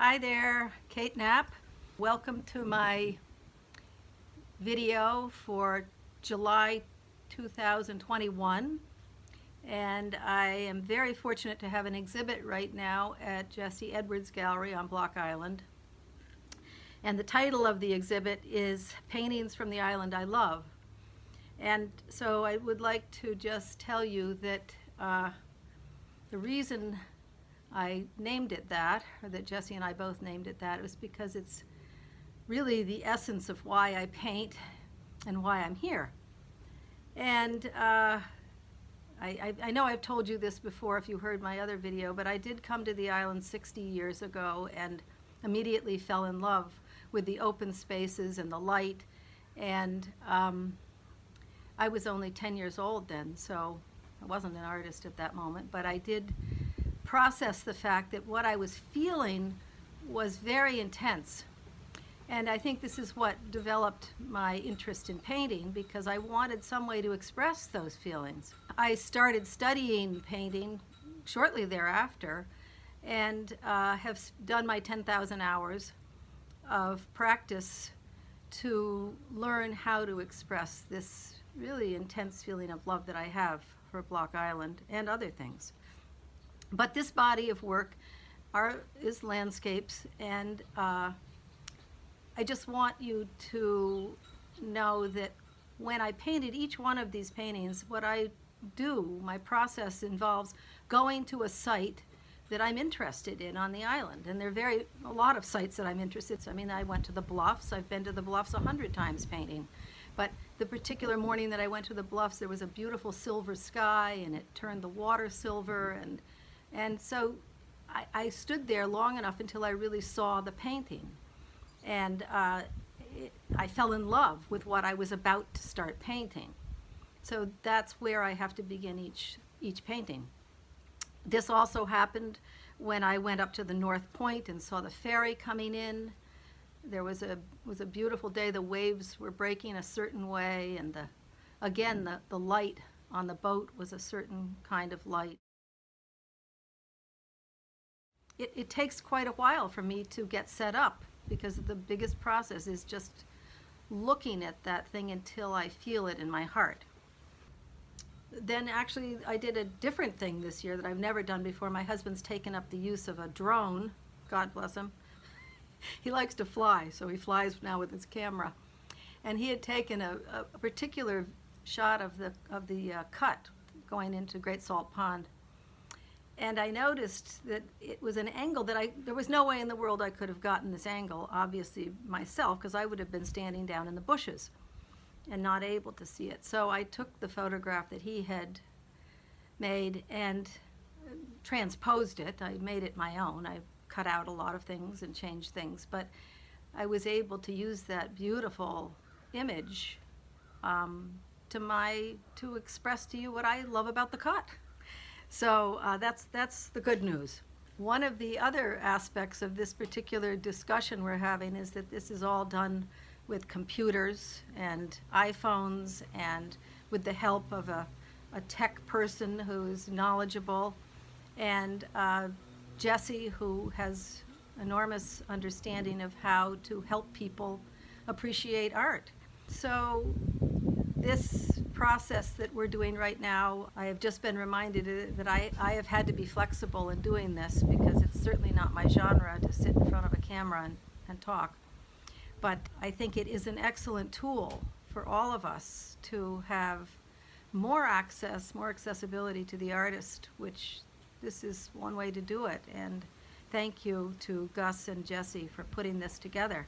Hi there, Kate Knapp. Welcome to my video for July 2021. And I am very fortunate to have an exhibit right now at Jessie Edwards Gallery on Block Island. And the title of the exhibit is Paintings from the Island I Love. And so I would like to just tell you that the reason I named it that, or that Jessie and I both named it that, was because it's really the essence of why I paint and why I'm here. And I know I've told you this before if you heard my other video, but I did come to the island 60 years ago and immediately fell in love with the open spaces and the light. And I was only 10 years old then, so I wasn't an artist at that moment, but I did process the fact that what I was feeling was very intense. And I think this is what developed my interest in painting, because I wanted some way to express those feelings. I started studying painting shortly thereafter and have done my 10,000 hours of practice to learn how to express this really intense feeling of love that I have for Block Island and other things. But this body of work is landscapes, and I just want you to know that when I painted each one of these paintings, what I do, my process involves going to a site that I'm interested in on the island. And there are a lot of sites that I'm interested in. I mean, I went to the Bluffs. I've been to the Bluffs 100 times painting. But the particular morning that I went to the Bluffs, there was a beautiful silver sky, and it turned the water silver. And so I stood there long enough until I really saw the painting. And I fell in love with what I was about to start painting. So that's where I have to begin each painting. This also happened when I went up to the North Point and saw the ferry coming in. There was a beautiful day. The waves were breaking a certain way, and the light on the boat was a certain kind of light. It takes quite a while for me to get set up, because the biggest process is just looking at that thing until I feel it in my heart. Then actually I did a different thing this year that I've never done before. My husband's taken up the use of a drone. God bless him. He likes to fly, so he flies now with his camera. And he had taken a particular shot of the cut going into Great Salt Pond. And I noticed that it was an angle that there was no way in the world I could have gotten this angle, obviously, myself, because I would have been standing down in the bushes and not able to see it. So I took the photograph that he had made and transposed it. I made it my own. I cut out a lot of things and changed things, but I was able to use that beautiful image to express to you what I love about the cut. So that's the good news. One of the other aspects of this particular discussion we're having is that this is all done with computers and iPhones and with the help of a tech person who's knowledgeable, and Jessie, who has enormous understanding of how to help people appreciate art. So this process that we're doing right now, I have just been reminded that I have had to be flexible in doing this, because it's certainly not my genre to sit in front of a camera and talk. But I think it is an excellent tool for all of us to have more access, more accessibility to the artist, which this is one way to do it. And thank you to Gus and Jessie for putting this together.